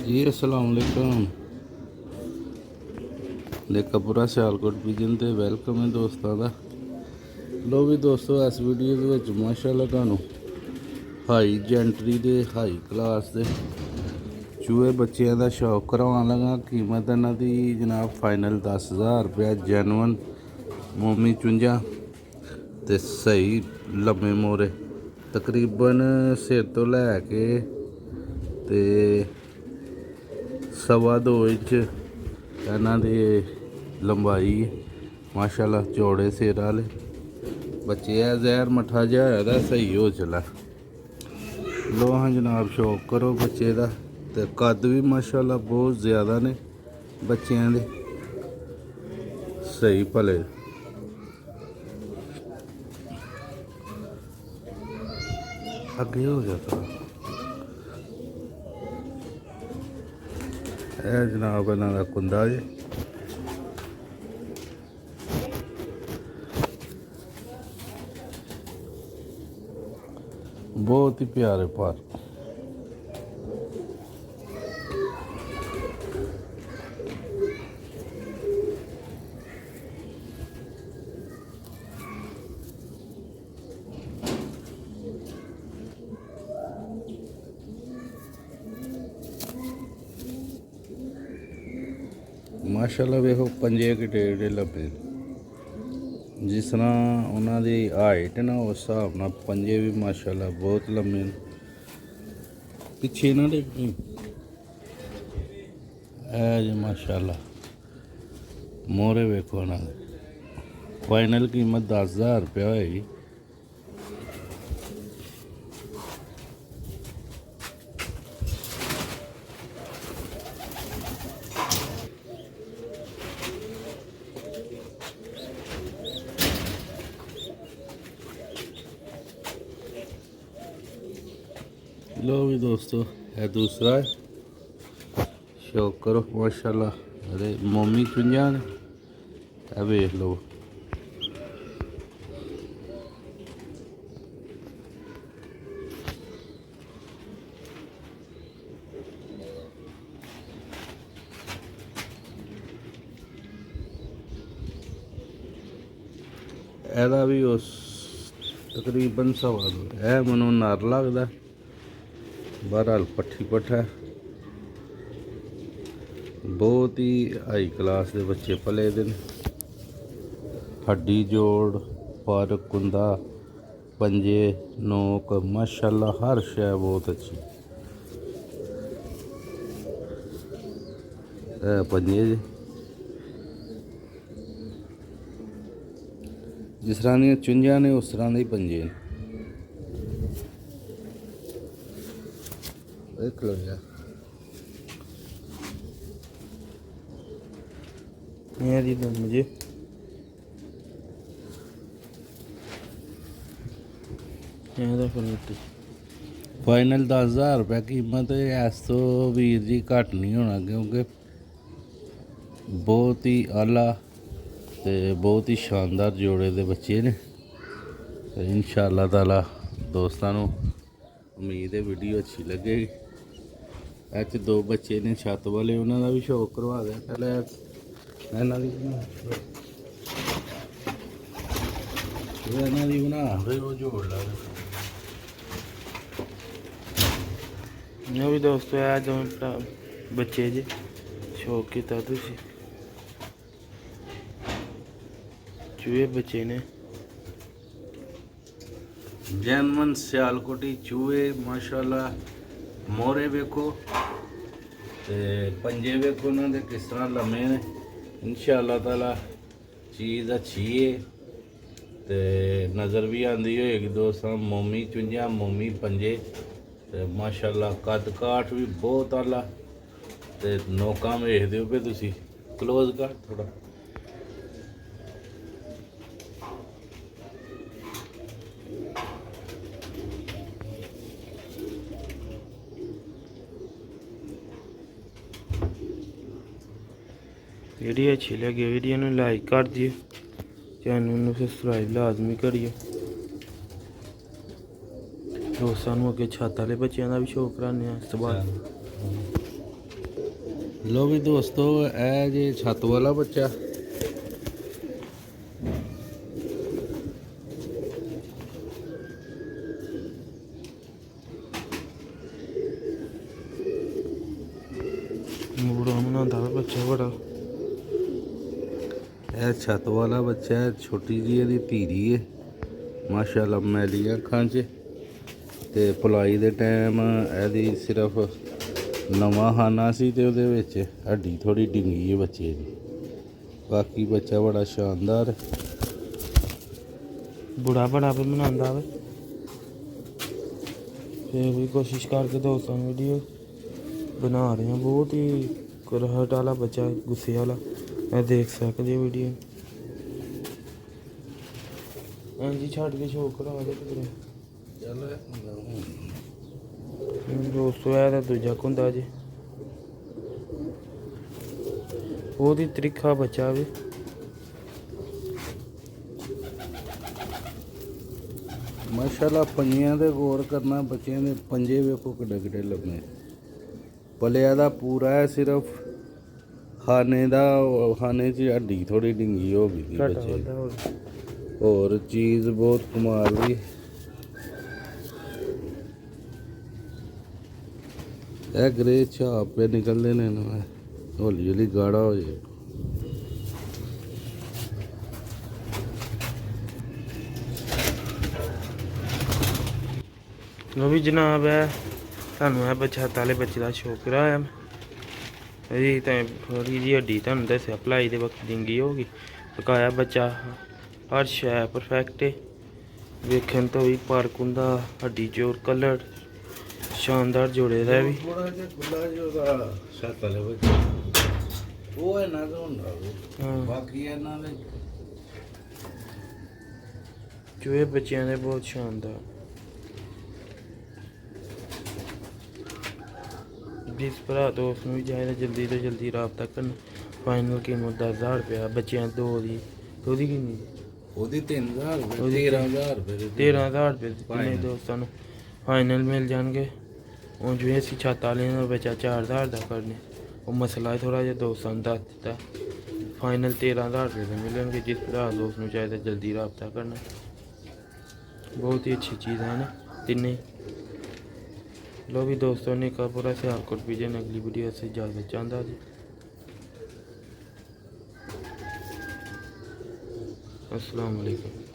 जी अस्सलाम वालेकुम। लेकापुरा सियालकोट विजन ते वेलकम है दोस्तों का। लो भी दोस्तों, इस वीडियो के विच माशाअल्लाह तुहानू हाई जेंट्री दे हाई क्लास दे चूहे बच्चों का शौक करवान लगा। कीमत इन्हां दी जनाब फाइनल 10,000 रुपया। जैनवन मोमी चुंझा ते सही लम्मे मोरे तकरीबन सिर तो लैके ते 2.25 इंच इन्हां दी लंबाई माशाअल्लाह। चौड़े सिर वाले बच्चे है, जहर मट्ठा जिहा होया दा, सही हो चला। लो हाँ जनाब, शौक करो बच्चे का। ते कद भी माशाअल्लाह बहुत ज़्यादा ने बच्चों दे, सही भले। अगे हो जाता है जनाब इन्हां दा कुंदा जी। बहुत ही प्यारे पर माशाअल्लाह। वेखो पंजे किडे किडे लब्भे, जिस तरह उन्होंने हाइट ना उस हिसाब नाल पंजे भी माशाअल्लाह बहुत लम्मे ने। पिछे ना देखी है जी माशाअल्लाह। मोहरे वेखो ना, फाइनल कीमत 10,000 रुपया होएगी। लो भी दोस्तों, है दूसरा है, शौक करो माशाअल्लाह। अरे मोमी चुंझा ने, वेख लो। एदा भी उस तकरीबन 2.25 है। मनो नर लगदा, बहरहाल पट्ठी पट्ठा है। बहुत ही हाई क्लास के बच्चे पले दे ने। हड्डी जोड़ पर कुंदा पंजे नोक माशाअल्लाह हर शय बहुत अच्छी है। पंजे जिस तरह दी चुंझां ने उस तरह दे पंजे ने। देख लो यार, मेरी तो मुझे फाइनल 10,000 रुपया कीमत है। इस तो वीर जी घट नहीं होना, क्योंकि बहुत ही आला ते बहुत ही शानदार जोड़े दे बच्चे ने। इंशाअल्लाह ताला दोस्तों उम्मीद है वीडियो अच्छी लगेगी। ऐसे 2 बच्चे ने छत वाले, उन्होंने भी शौक करवा दिया। पहले इन्हों की बना फिर वो जोड़ ला। भी दोस्तों है दोवें बच्चे जे शौक किया तुसी चूहे बच्चे ने। जैनवन सियालकोटी चूहे माशाअल्लाह। मोहरे वेखो ते पंजे वेखो उन्होंने किस तरह लम्मे ने। इंशाअल्लाह ताला चीज़ अच्छी है ते नज़र भी आती होएगी दोस्तों। मोमी चुंझा मोमी पंजे ते माशाअल्लाह कद काठ भी बहुत आला। ते नोकां वेख दिओ पे तुसी, क्लोज कर थोड़ा। वीडियो अच्छी लगी वीडियो ने लाइक कर दिए, चैनल में सब्सक्राइब लाजमी करिए। दोस्तों अगे छत वाले बच्चों का भी शौक कराने इस तो बाद ਲੋ ਵੀ ਦੋਸਤੋ, ਇਹ ਜੇ ਛੱਤ ਵਾਲਾ ਬੱਚਾ, ਮੂੜਾ ਬਣਾਉਂਦਾ ਵਾ ਬੱਚਾ ਬੜਾ। ਇਹ ਛੱਤ ਵਾਲਾ ਬੱਚਾ ਹੈ, ਛੋਟੀ ਜੀ ਇਹਦੀ ਧੀਰੀ ਹੈ ਮਾਸ਼ਾਅੱਲਾ, ਮੈਲੀ ਅੱਖਾਂ 'ਚ। ਤੇ ਪਲਾਈ ਦੇ ਟਾਈਮ ਇਹਦੀ ਸਿਰਫ ਨਵਾਂ ਖਾਨਾ ਸੀ ਤੇ ਉਹਦੇ ਵਿੱਚ ਹੱਡੀ ਥੋੜੀ ਡਿੰਗੀ ਹੈ ਬੱਚੇ ਦੀ। ਬਾਕੀ ਬੱਚਾ ਬੜਾ ਸ਼ਾਨਦਾਰ, ਬੁੜਾ ਬੜਾ ਵੀ ਬਣਾਉਂਦਾ ਵਾ। ਫਿਰ ਵੀ ਕੋਸ਼ਿਸ਼ ਕਰਕੇ ਦੋਸਤਾਂ ਨੂੰ ਵੀਡੀਓ ਬਣਾ ਰਹੇ ਹਾਂ। ਬਹੁਤ ਹੀ ਕਰਹਟ ਵਾਲਾ ਬੱਚਾ, ਗੁੱਸੇ ਵਾਲਾ, ਇਹ ਦੇਖ ਸਕਦੇ ਹੋ ਵੀਡੀਓ। ਹਾਂਜੀ ਛੱਡ ਕੇ ਸ਼ੋਅ ਕਰਾ ਦੇ ਕਿਧਰੇ। ਚੱਲ ਦੋਸਤੋ ਇਹ ਤਾਂ ਦੂਜਾ ਕੁੰਦਾ ਜੀ, ਬਹੁਤ ਹੀ ਤਰੀਖਾ ਬੱਚਾ ਵੀ। ਮਾਸ਼ਾਅੱਲਾ ਪੰਜਿਆਂ ਦੇ ਗੌਰ ਕਰਨਾ, ਬੱਚਿਆਂ ਦੇ ਪੰਜੇ ਵੇਖੋ ਕਿੱਡੇ ਕਿੱਡੇ ਲੰਮੇ। ਪਲਿਆ ਦਾ ਪੂਰਾ ਹੈ, ਸਿਰਫ ਖਾਨੇ 'ਚ ਹੱਡੀ ਥੋੜੀ ਡਿੰਗੀ ਹੋ ਗਈ ਸੀ ਘਟਾ ਬੱਚੇ ਦੀ। ਵੱਧਾ ਹੋਰ ਹੋਰ ਚੀਜ਼ ਬਹੁਤ ਕਮਾਲ ਦੀ। ਇਹ ਗਰੇ ਛਾਪ ਪੇ ਨਿਕਲਦੇ ਨੇ ਨਾ, ਹੌਲੀ ਹੌਲੀ ਗਾੜਾ ਹੋ ਜਾਏ। ਲੋ ਵੀ ਜਨਾਬ ਹੈ, ਤੁਹਾਨੂੰ ਇਹ ਬੱਚਾ ਤਾਲੇ ਬੱਚੇ ਦਾ ਸ਼ੌਕ ਕਰਾਇਆ ਮੈਂ। ਇਹਦੀ ਤਾਂ ਥੋੜੀ ਜਿਹੀ ਹੱਡੀ ਤੁਹਾਨੂੰ ਦੱਸਿਆ ਭਲਾਈ ਦੇ ਵਕਤ ਡਿੰਗੀ ਹੋ ਗਈ। ਪਕਾਇਆ ਬੱਚਾ, ਹਰ ਸ਼ੈ ਪਰਫੈਕਟ ਹੈ। ਵੇਖਣ ਤੋਂ ਵੀ ਪਾਰਕ ਹੁੰਦਾ, ਹੱਡੀ ਚੋਰ ਕਲਰ ਸ਼ਾਨਦਾਰ ਜੋੜੇ ਦਾ ਵੀ। ਥੋੜਾ ਜਿਹਾ ਖੁੱਲਾ ਜਿਹਾ ਛੱਤ ਵਾਲੇ ਬੱਚੇ, ਉਹ ਇਹਨਾਂ ਦਾ ਹੁੰਦਾ ਵਾ। ਬਾਕੀ ਇਹਨਾਂ ਦੇ ਚੂਹੇ ਬੱਚਿਆਂ ਦੇ ਬਹੁਤ ਸ਼ਾਨਦਾਰ। ਜਿਸ ਭਰਾ ਦੋਸਤ ਨੂੰ ਵੀ ਚਾਹੀਦਾ ਜਲਦੀ ਤੋਂ ਜਲਦੀ ਰਾਬਤਾ ਕਰਨ। ਫਾਈਨਲ ਕੀਮਤ 10,000 ਰੁਪਇਆ ਬੱਚਿਆਂ ਦੋ ਦੀ। ਉਹਦੀ ਕਿੰਨੀ? ਉਹਦੀ 3,000 ਰੁਪਏ, ਉਹਦੀ 13,000 ਰੁਪਏ ਦੀ। 13,000 ਰੁਪਏ ਕਿੰਨੇ ਦੋਸਤਾਂ ਨੂੰ ਫਾਈਨਲ ਮਿਲ ਜਾਣਗੇ। ਉਹ ਜਿਵੇਂ ਅਸੀਂ ਛੱਤ ਵਾਲਿਆਂ ਦਾ ਬੱਚਾ 4,000 ਦਾ ਕਰਨੇ, ਉਹ ਮਸਲਾ ਥੋੜ੍ਹਾ ਜਿਹਾ ਦੋਸਤਾਂ ਨੂੰ ਦੱਸ ਦਿੱਤਾ। ਫਾਈਨਲ 13,000 ਰੁਪਏ ਦੇ ਮਿਲਣਗੇ। ਜਿਸ ਭਰਾ ਦੋਸਤ ਨੂੰ ਚਾਹੀਦਾ ਜਲਦੀ ਰਾਬਤਾ ਕਰਨਾ। बहुत ही अच्छी चीज़ है ना तिन्ने। लो भी दोस्तों ने का पूरा सियालकोट विजन अगली वीडियो से इजाज़त चाहता जी। अस्सलाम वालेकुम।